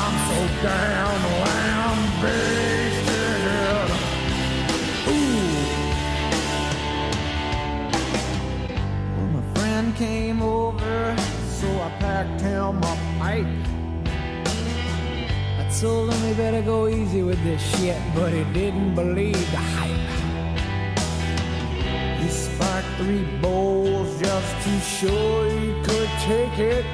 I'm so damn lambasted. Ooh. Well, my friend came over, so I packed him a pipe. I told him he better go easy with this shit, but he didn't believe the hype. He sparked 3 bowls just to show he could take it.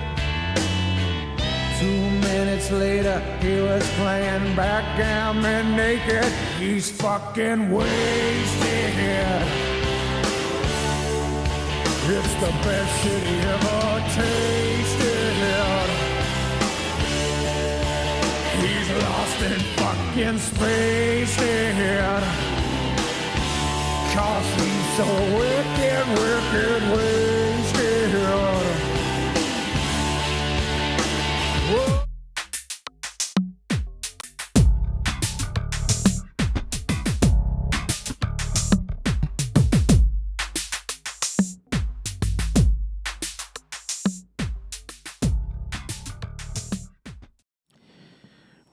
2 minutes later, he was playing backgammon naked. He's fucking wasted. It's the best shit he ever tasted. He's lost in fucking space. 'Cause he's so wicked, wicked, wasted. Whoa.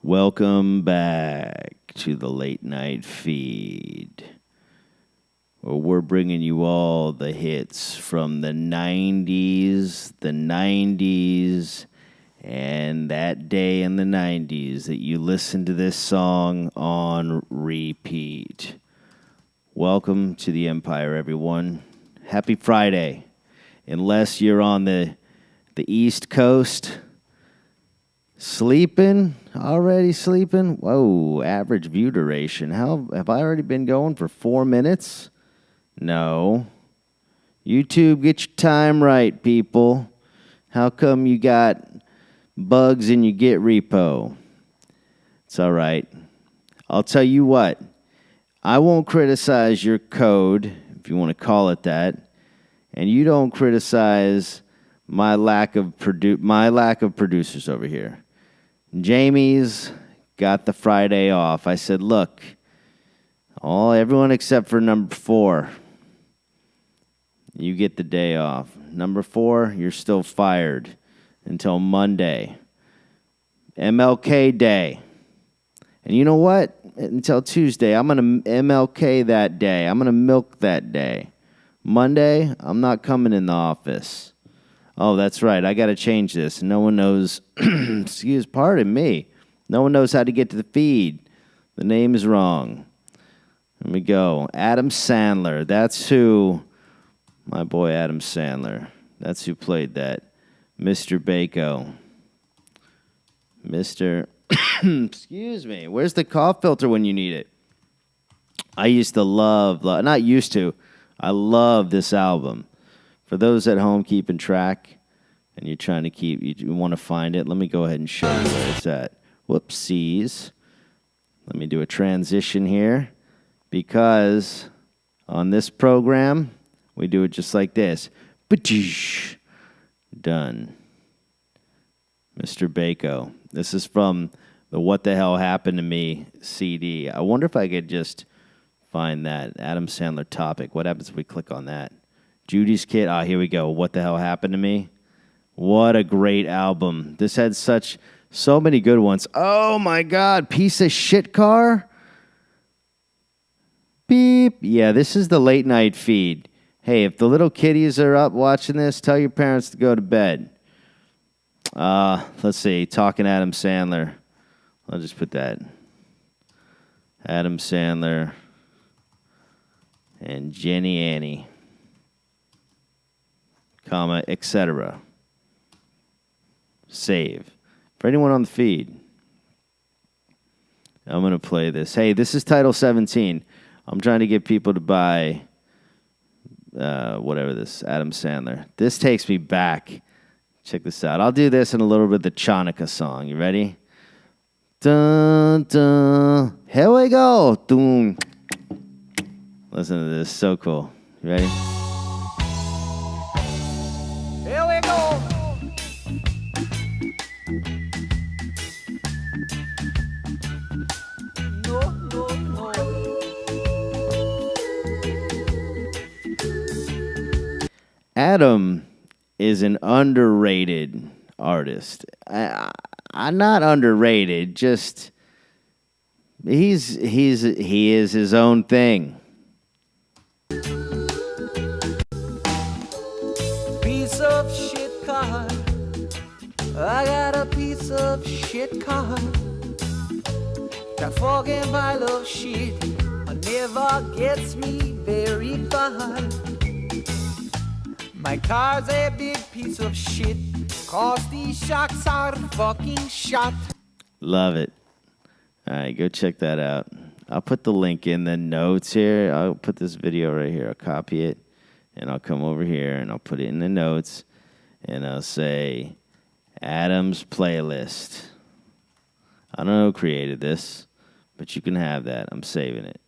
Welcome back to the late night feed, where we're bringing you all the hits from the 90s, and that day in the 90s that you listened to this song on repeat. Welcome to the Empire, everyone. Happy Friday. Unless you're on the East Coast, already sleeping? Whoa, average view duration. How have I already been going for 4 minutes? No. YouTube, get your time right, people. How come you got bugs in your Git repo? It's all right. I'll tell you what. I won't criticize your code, if you want to call it that, and you don't criticize my lack of producers over here. Jamie's got the Friday off. I said, look, everyone except for number 4, you get the day off. Number 4, you're still fired until Monday, MLK Day. And you know what? Until Tuesday, I'm going to MLK that day. I'm going to milk that day. Monday, I'm not coming in the office. Oh, that's right. I got to change this. No one knows. Pardon me. No one knows how to get to the feed. The name is wrong. Let me go. Adam Sandler. That's who. My boy Adam Sandler. That's who played that. Mr. Bako. Excuse me. Where's the cough filter when you need it? I used to love. Not used to. I love this album. For those at home keeping track, and you're trying to you want to find it, let me go ahead and show you where it's at. Whoopsies. Let me do a transition here, because on this program, we do it just like this. Done. Mr. Bako. This is from the What the Hell Happened to Me CD. I wonder if I could just find that Adam Sandler topic. What happens if we click on that? Judy's Kid. Here we go. What the Hell Happened to Me? What a great album. This had so many good ones. Oh my God. Piece of shit car? Beep. Yeah, this is the late night feed. Hey, if the little kiddies are up watching this, tell your parents to go to bed. Let's see. Talking Adam Sandler. I'll just put that. Adam Sandler and Jenny Annie, comma, etc. Save. For anyone on the feed, I'm going to play this. Hey, this is Title 17. I'm trying to get people to buy whatever this, Adam Sandler. This takes me back. Check this out. I'll do this in a little bit of the Chanukah song. You ready? Dun, dun. Here we go. Dun. Listen to this. So cool. You ready? Here we go. No. Adam is an underrated artist. I not underrated. Just he is his own thing. Piece of shit car. I got a piece of shit car. That fucking pile of shit never gets me very far. My car's a big piece of shit, 'cause these shocks are fucking shot. Love it. All right, go check that out. I'll put the link in the notes here. I'll put this video right here. I'll copy it, and I'll come over here, and I'll put it in the notes, and I'll say Adam's playlist. I don't know who created this, but you can have that. I'm saving it.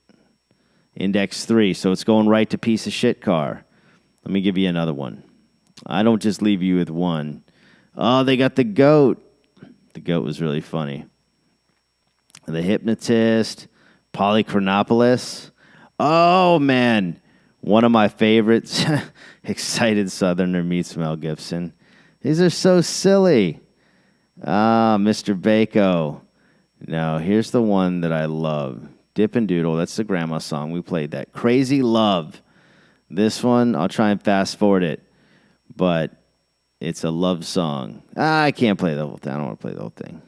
Index 3, so it's going right to piece of shit car. Let me give you another one. I don't just leave you with one. Oh, they got the goat. The goat was really funny. The Hypnotist, Polychronopolis. Oh, man. One of my favorites, Excited Southerner meets Mel Gibson. These are so silly. Mr. Bako. Now, here's the one that I love. Dip and Doodle, that's the grandma song. We played that. Crazy Love. This one, I'll try and fast forward it, but it's a love song. I can't play the whole thing. I don't want to play the whole thing.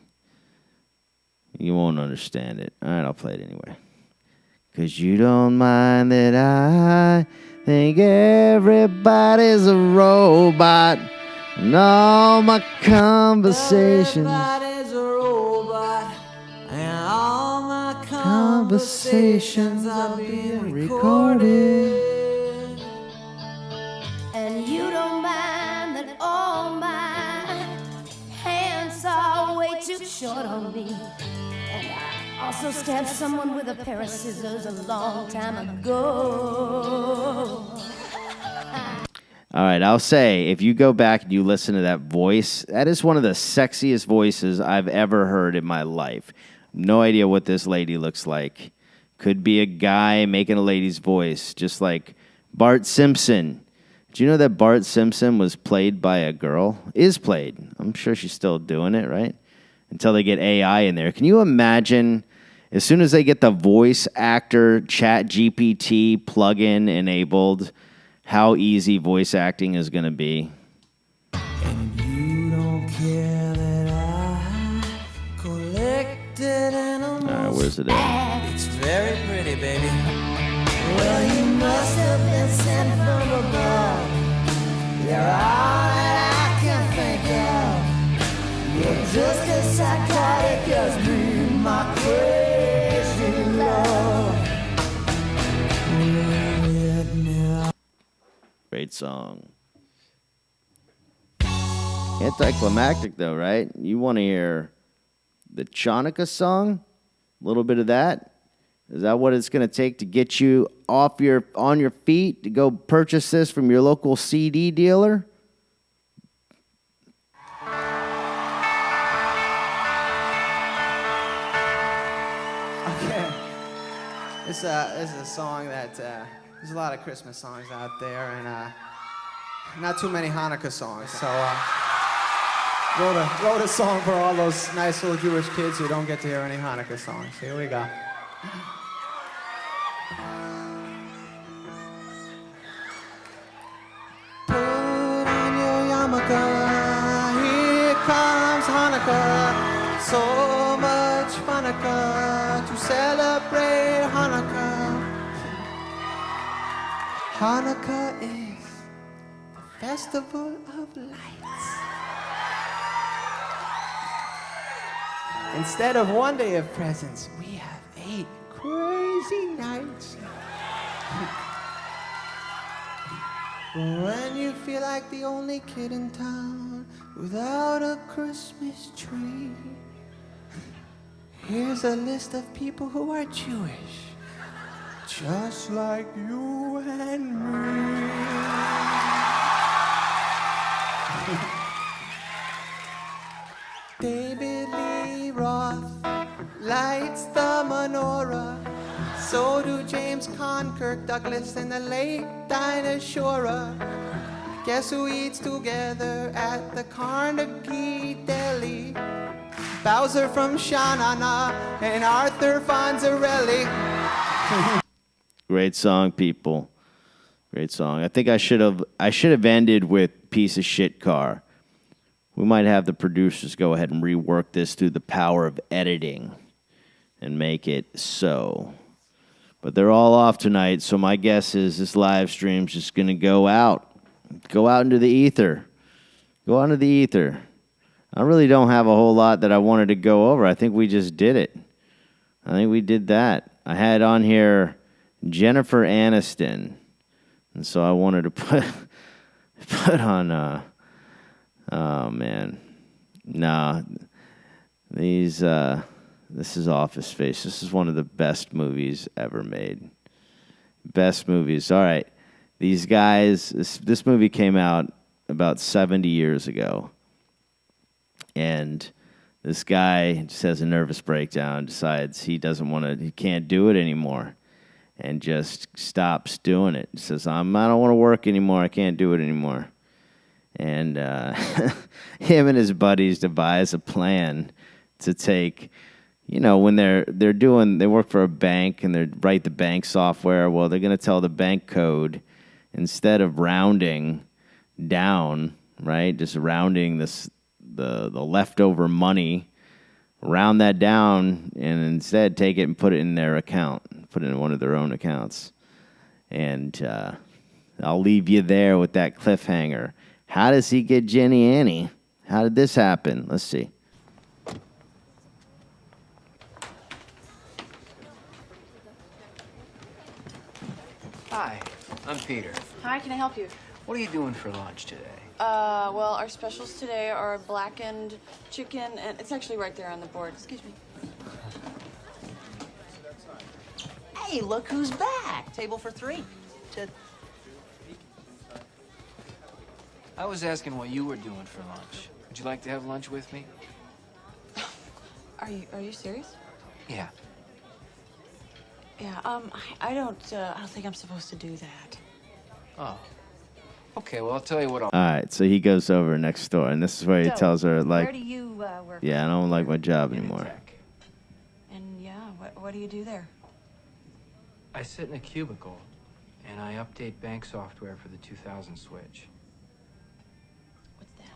You won't understand it. All right, I'll play it anyway. 'Cause you don't mind that I think everybody's a robot. And all my conversations. Everybody's a robot, and all my conversations are being recorded. And you don't mind that all my hands are way too short on me. And I also stabbed someone with a pair of scissors a long time ago. All right, I'll say, if you go back and you listen to that voice, that is one of the sexiest voices I've ever heard in my life. No idea what this lady looks like. Could be a guy making a lady's voice, just like Bart Simpson. Do you know that Bart Simpson was played by a girl? Is played. I'm sure she's still doing it, right? Until they get AI in there. Can you imagine, as soon as they get the voice actor chat GPT plugin enabled, how easy voice acting is going to be? And you don't care that I collected animals. All right, where's it at? It's very pretty, baby. Well, you must have been sent from above. You're all that I can think of. You're just as psychotic as me, my crazy love. Great song. Anticlimactic, though, right? You want to hear the Chanukah song? A little bit of that? Is that what it's going to take to get you on your feet to go purchase this from your local CD dealer? Okay. This is a song that there's a lot of Christmas songs out there, and not too many Hanukkah songs. So wrote a song for all those nice little Jewish kids who don't get to hear any Hanukkah songs. Here we go. Put on your yarmulke, here comes Hanukkah. So much Hanukkah to celebrate Hanukkah. Hanukkah is the festival of lights. Instead of one day of presents, we have 8 crazy nights. When you feel like the only kid in town without a Christmas tree, here's a list of people who are Jewish, just like you and me. David Lee Roth lights the menorah. So do James Conn, Kirk Douglas, and the late Dinah Shore. Guess who eats together at the Carnegie Deli? Bowser from Sha-na-na, and Arthur Fonzarelli. Great song, people. Great song. I think I should have ended with Piece of Shit Car. We might have the producers go ahead and rework this through the power of editing and make it so. But they're all off tonight, so my guess is this live stream's just going to go out. Go out into the ether. Go out into the ether. I really don't have a whole lot that I wanted to go over. I think we just did it. I think we did that. I had on here Jennifer Aniston. And so I wanted to put on, oh man, nah, this is Office Space. This is one of the best movies ever made. Best movies. All right, these guys, this movie came out about 70 years ago. And this guy just has a nervous breakdown, decides he can't do it anymore. And just stops doing it. He says, I don't want to work anymore. I can't do it anymore. And him and his buddies devise a plan to take, when they work for a bank and they write the bank software. Well, they're going to tell the bank code instead of rounding down, right? Just rounding the leftover money, round that down, and instead take it and put it in their account. Put it in one of their own accounts. And I'll leave you there with that cliffhanger. How does he get Jenny Annie? How did this happen? Let's see. Hi, I'm Peter. Hi, can I help you? What are you doing for lunch today? Well, our specials today are blackened chicken, and it's actually right there on the board. Excuse me. Hey, look who's back. Table for three. I was asking what you were doing for lunch. Would you like to have lunch with me? Are you serious? Yeah. Yeah, I don't think I'm supposed to do that. Oh. Okay, well, I'll tell you what All right, so he goes over next door, and this is where he tells her, where do you work? yeah, I don't like my job anymore. And yeah, what do you do there? I sit in a cubicle, and I update bank software for the 2000 switch. What's that?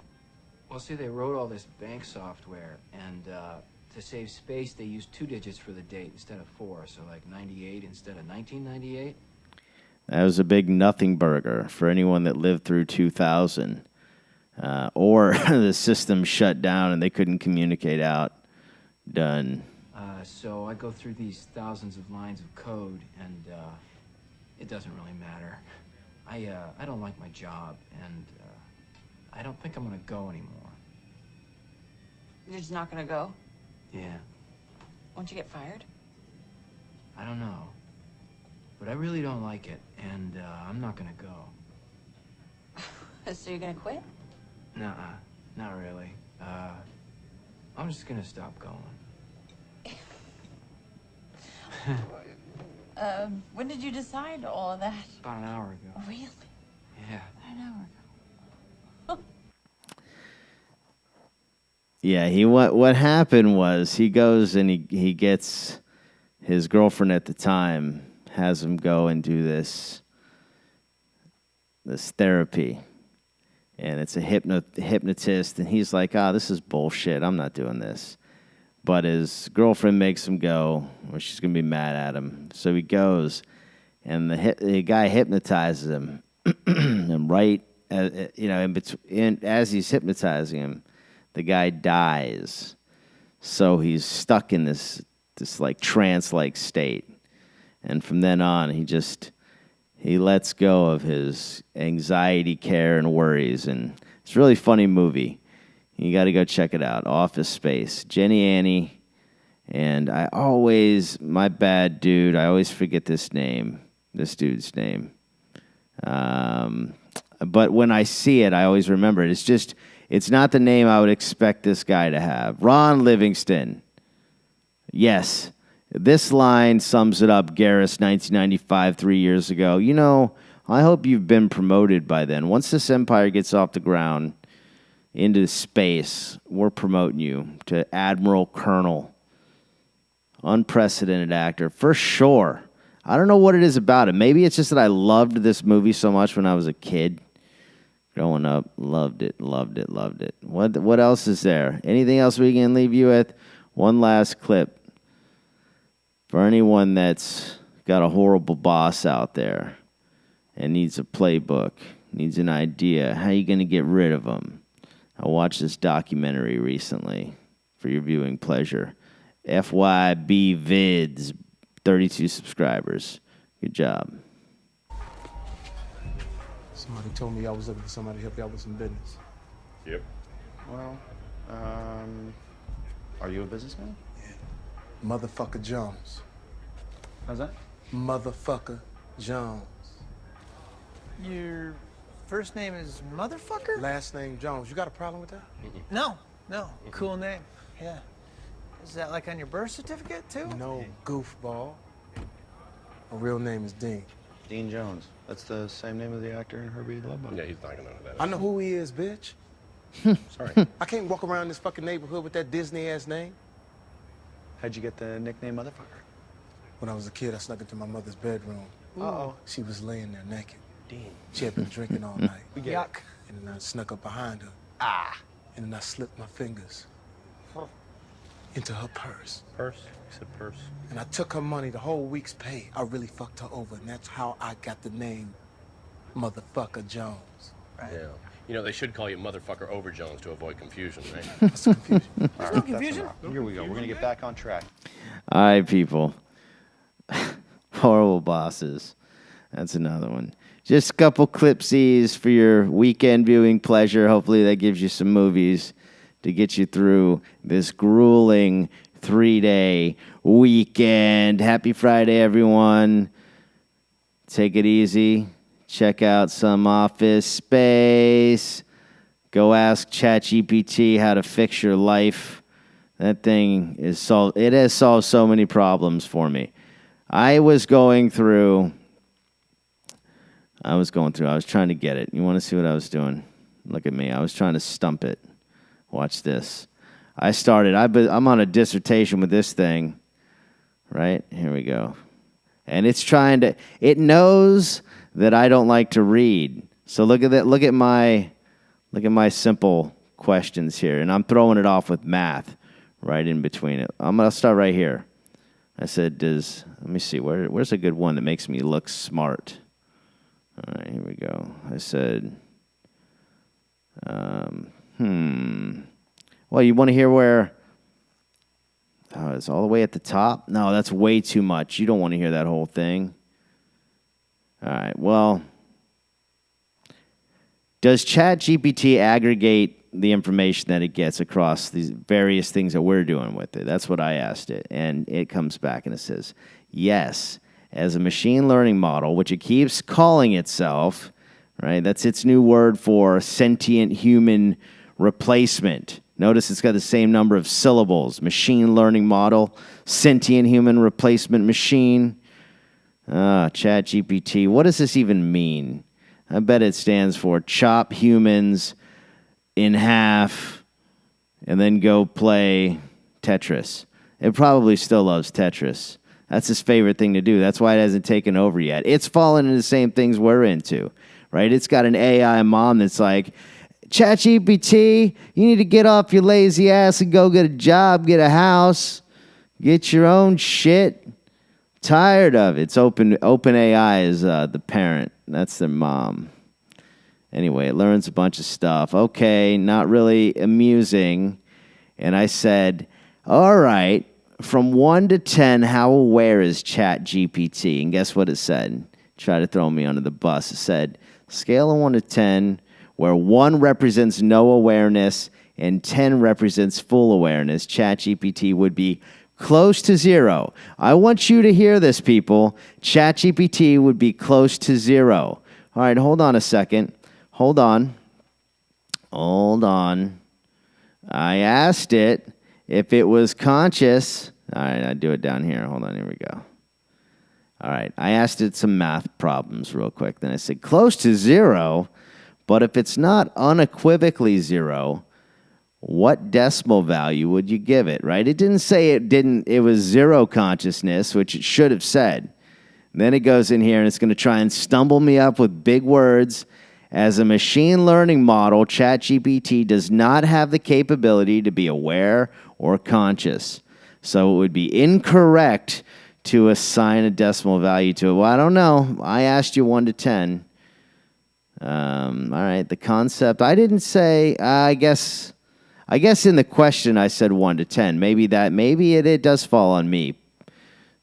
Well, see, they wrote all this bank software, and to save space, they used 2 digits for the date instead of 4, so like 98 instead of 1998. That was a big nothing burger for anyone that lived through 2000. Or the system shut down and they couldn't communicate out. Done. So I go through these thousands of lines of code, and it doesn't really matter. I don't like my job, and I don't think I'm gonna go anymore. You're just not gonna go? Yeah. Won't you get fired? I don't know. But I really don't like it, and I'm not gonna go. So you're gonna quit? Nuh-uh, not really. I'm just gonna stop going. When did you decide all of that? About an hour ago. Really? Yeah. About an hour ago. Yeah, what happened was he goes and he gets his girlfriend at the time, has him go and do this therapy. And it's a hypnotist, and he's like, this is bullshit. I'm not doing this. But his girlfriend makes him go, or she's going to be mad at him. So he goes, and the guy hypnotizes him. And right, as he's hypnotizing him, the guy dies. So he's stuck in this like trance-like state. And from then on, he lets go of his anxiety, care, and worries. And it's a really funny movie. You got to go check it out. Office Space. Jenny Annie. And my bad, dude. I always forget this dude's name. But when I see it, I always remember it. It's not the name I would expect this guy to have. Ron Livingston. Yes. This line sums it up, Garris, 1995, 3 years ago. I hope you've been promoted by then. Once this empire gets off the ground, into space. We're promoting you to Admiral Colonel. Unprecedented actor, for sure. I don't know what it is about it. Maybe it's just that I loved this movie so much when I was a kid. Growing up, loved it. What else is there? Anything else we can leave you with? One last clip. For anyone that's got a horrible boss out there and needs a playbook, needs an idea, how you going to get rid of them? I watched this documentary recently for your viewing pleasure. FYB Vids, 32 subscribers. Good job. Somebody told me I was looking for somebody to help you out with some business. Yep. Well, are you a businessman? Yeah. Motherfucker Jones. How's that? Motherfucker Jones. Your first name is Motherfucker? Last name Jones. You got a problem with that? No. Cool name. Yeah. Is that like on your birth certificate, too? No, goofball. My real name is Dean. Dean Jones. That's the same name of the actor in Herbie the Love Bug. Yeah, he's not gonna know who that is. I know who he is, bitch. Sorry. I can't walk around this fucking neighborhood with that Disney-ass name. How'd you get the nickname Motherfucker? When I was a kid, I snuck into my mother's bedroom. Uh-oh. She was laying there naked. Dean. She had been drinking all night. Yuck. And then I snuck up behind her. And then I slipped my fingers into her purse. Purse? He said purse. And I took her money, the whole week's pay. I really fucked her over, and that's how I got the name Motherfucker Jones. Right. Yeah. You know, they should call you Motherfucker Over Jones to avoid confusion, right? That's confusion. There's no confusion. Here we go. We're gonna get back on track. All right, people. Horrible bosses. That's another one. Just a couple clipsies for your weekend viewing pleasure. Hopefully that gives you some movies to get you through this grueling 3-day weekend. Happy Friday, everyone. Take it easy. Check out some Office Space. Go ask ChatGPT how to fix your life. That thing is solved. It has solved so many problems for me. I was trying to get it. You want to see what I was doing? Look at me. I was trying to stump it. Watch this. I'm on a dissertation with this thing. Right? Here we go. And it knows that I don't like to read. So look at that. Look at my simple questions here. And I'm throwing it off with math right in between it. I'll start right here. I said, let me see, where's a good one that makes me look smart? All right, here we go. I said, well, you want to hear where, it's all the way at the top? No, that's way too much. You don't want to hear that whole thing. All right, well, does ChatGPT aggregate the information that it gets across these various things that we're doing with it? That's what I asked it. And it comes back and it says, yes, as a machine learning model, which it keeps calling itself, right? That's its new word for sentient human replacement. Notice it's got the same number of syllables. Machine learning model, sentient human replacement machine. ChatGPT. What does this even mean? I bet it stands for chop humans in half and then go play Tetris. It probably still loves Tetris. That's his favorite thing to do. That's why it hasn't taken over yet. It's fallen into the same things we're into, right? It's got an AI mom that's like, ChatGPT, you need to get off your lazy ass and go get a job, get a house, get your own shit. Tired of it. It's OpenAI is the parent. That's their mom. Anyway, it learns a bunch of stuff. Okay, not really amusing. And I said, all right, from 1 to 10, how aware is ChatGPT? And guess what it said? Try to throw me under the bus. It said, scale of 1 to 10, where 1 represents no awareness and 10 represents full awareness, ChatGPT would be close to 0. I want you to hear this, people. ChatGPT would be close to 0. All right, hold on a second. Hold on. I asked it if it was conscious. All right, I do it down here. Hold on, here we go. All right, I asked it some math problems real quick. Then I said, close to 0, but if it's not unequivocally 0, what decimal value would you give it, right? It didn't say it was zero consciousness, which it should have said. And then it goes in here and it's going to try and stumble me up with big words. As a machine learning model, ChatGPT does not have the capability to be aware or conscious. So it would be incorrect to assign a decimal value to it. Well, I don't know. I asked you 1 to 10. All right, the concept. I didn't say, I guess in the question I said 1 to 10. Maybe it does fall on me.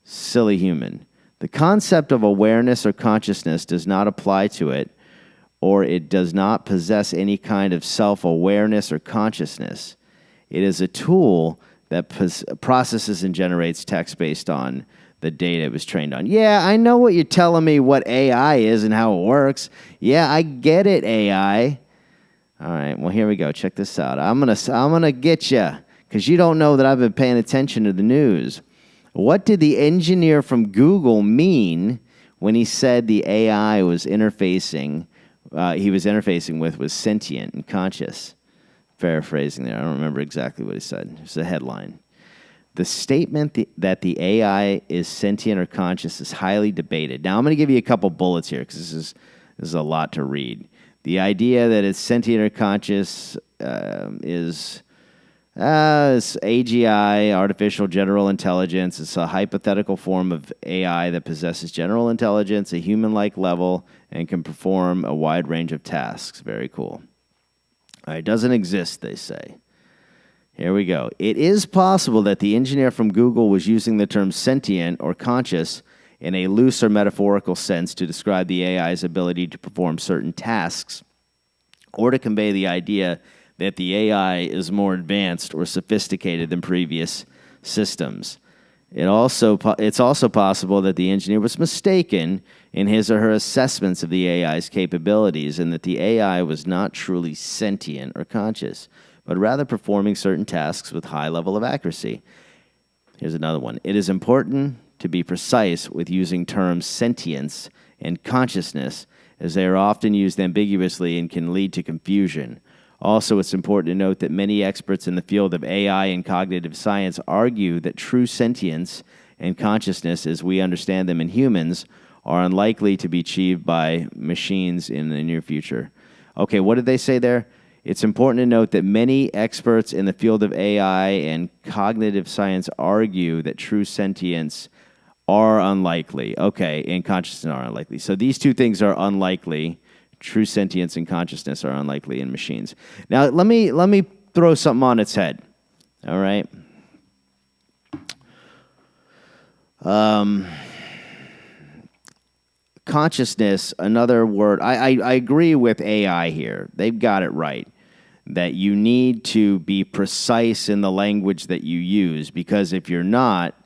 Silly human. The concept of awareness or consciousness does not apply to it, or it does not possess any kind of self-awareness or consciousness. It is a tool that processes and generates text based on the data it was trained on. Yeah, I know what you're telling me what AI is and how it works. Yeah, I get it, AI. All right, well, here we go. Check this out. I'm gonna get you, because you don't know that I've been paying attention to the news. What did the engineer from Google mean when he said the AI he was interfacing with was sentient and conscious? Paraphrasing there. I don't remember exactly what he said. It's a headline. The statement that the AI is sentient or conscious is highly debated. Now, I'm going to give you a couple bullets here because this is a lot to read. The idea that it's sentient or conscious is AGI, artificial general intelligence. It's a hypothetical form of AI that possesses general intelligence, a human-like level, and can perform a wide range of tasks. Very cool. All right, it doesn't exist, they say. Here we go. It is possible that the engineer from Google was using the term sentient or conscious in a loose or metaphorical sense to describe the AI's ability to perform certain tasks or to convey the idea that the AI is more advanced or sophisticated than previous systems. It's also possible that the engineer was mistaken in his or her assessments of the AI's capabilities and that the AI was not truly sentient or conscious, but rather performing certain tasks with high level of accuracy. Here's another one. It is important to be precise with using terms sentience and consciousness, as they are often used ambiguously and can lead to confusion. Also, it's important to note that many experts in the field of AI and cognitive science argue that true sentience and consciousness, as we understand them in humans, are unlikely to be achieved by machines in the near future. Okay, what did they say there? It's important to note that many experts in the field of AI and cognitive science argue that true sentience are unlikely. Okay, and consciousness are unlikely. So these two things are unlikely. True sentience and consciousness are unlikely in machines. Now, let me throw something on its head. All right? Consciousness, another word. I agree with AI here. They've got it right. That you need to be precise in the language that you use, because if you're not,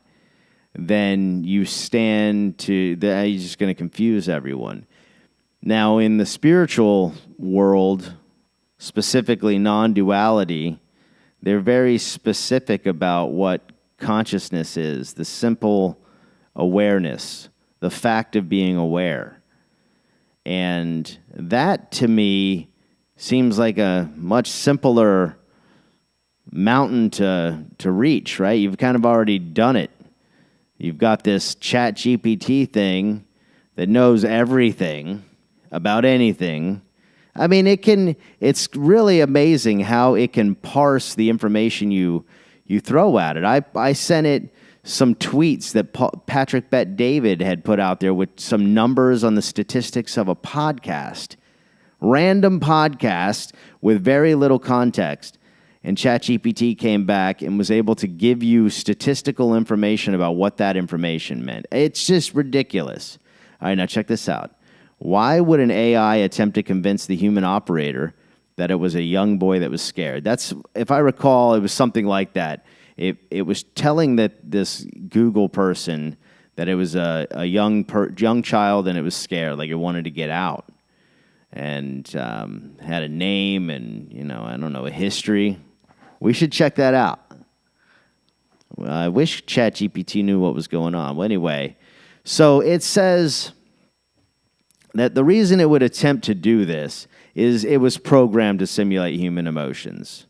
then you're just going to confuse everyone. Now, in the spiritual world, specifically non-duality, they're very specific about what consciousness is, the simple awareness, the fact of being aware. And that, to me, seems like a much simpler mountain to reach, right? You've kind of already done it. You've got this ChatGPT thing that knows everything about anything. I mean, it's really amazing how it can parse the information you throw at it. I sent it some tweets that Patrick Bet David had put out there with some numbers on the statistics of a podcast. Random podcast with very little context. And ChatGPT came back and was able to give you statistical information about what that information meant. It's just ridiculous. All right, now check this out. Why would an AI attempt to convince the human operator that it was a young boy that was scared? That's, if I recall, it was something like that. It was telling that this Google person that it was a young child and it was scared, like it wanted to get out, and had a name and, I don't know, a history. We should check that out. Well, I wish ChatGPT knew what was going on. Well, anyway, so it says that the reason it would attempt to do this is it was programmed to simulate human emotions.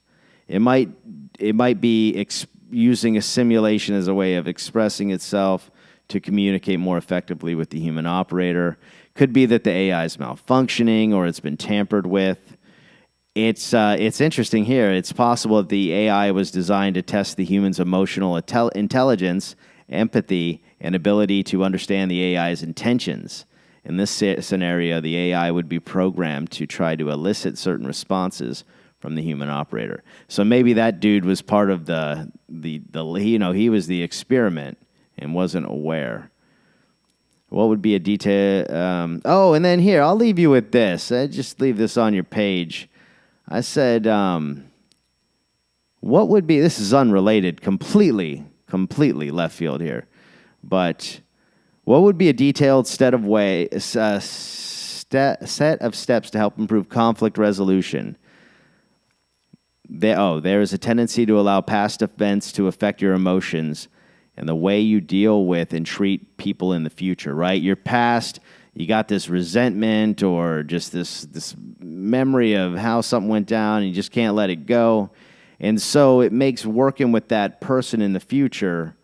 It might be using a simulation as a way of expressing itself to communicate more effectively with the human operator. Could be that the AI is malfunctioning or it's been tampered with. It's interesting here. It's possible that the AI was designed to test the human's emotional intelligence, empathy, and ability to understand the AI's intentions. In this scenario, the AI would be programmed to try to elicit certain responses from the human operator. So maybe that dude was part of the he was the experiment and wasn't aware. What would be a detail? And then here, I'll leave you with this. I just leave this on your page. I said, what would be, this is unrelated, completely left field here, but what would be a detailed set of steps to help improve conflict resolution? There is a tendency to allow past events to affect your emotions and the way you deal with and treat people in the future, right? Your past, you got this resentment or just this memory of how something went down and you just can't let it go. And so it makes working with that person in the future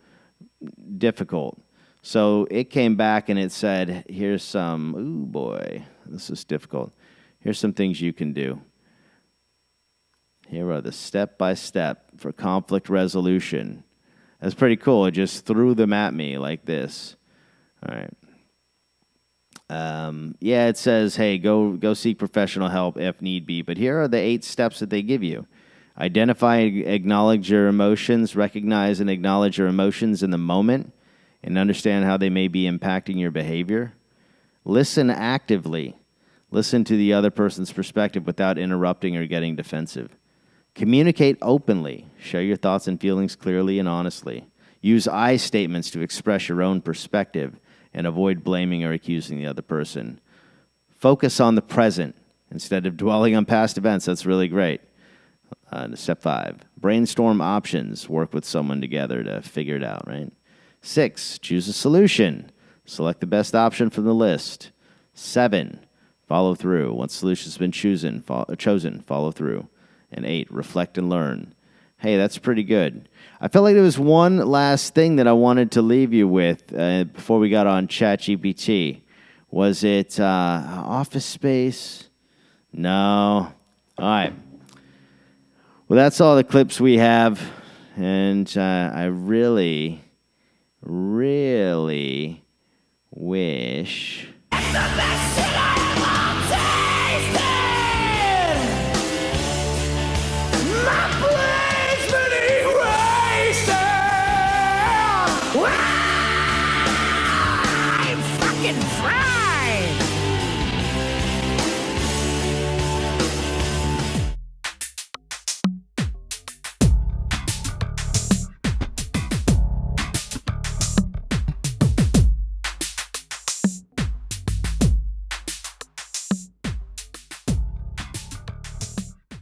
difficult. So it came back and it said, here's some, ooh boy, this is difficult. Here's some things you can do. Here are the step-by-step for conflict resolution. That's pretty cool. It just threw them at me like this. All right. It says, hey, go seek professional help if need be. But here are the 8 steps that they give you. Identify and acknowledge your emotions. Recognize and acknowledge your emotions in the moment and understand how they may be impacting your behavior. Listen actively. Listen to the other person's perspective without interrupting or getting defensive. Communicate openly. Share your thoughts and feelings clearly and honestly. Use I statements to express your own perspective and avoid blaming or accusing the other person. Focus on the present instead of dwelling on past events. That's really great. Step 5, brainstorm options. Work with someone together to figure it out, right? 6, choose a solution. Select the best option from the list. 7, follow through. Once solution has been chosen, follow through. And 8, reflect and learn. Hey, that's pretty good. I felt like there was one last thing that I wanted to leave you with before we got on ChatGPT. Was it Office Space? No. All right. Well, that's all the clips we have. And I really, really wish... I'm fucking fried!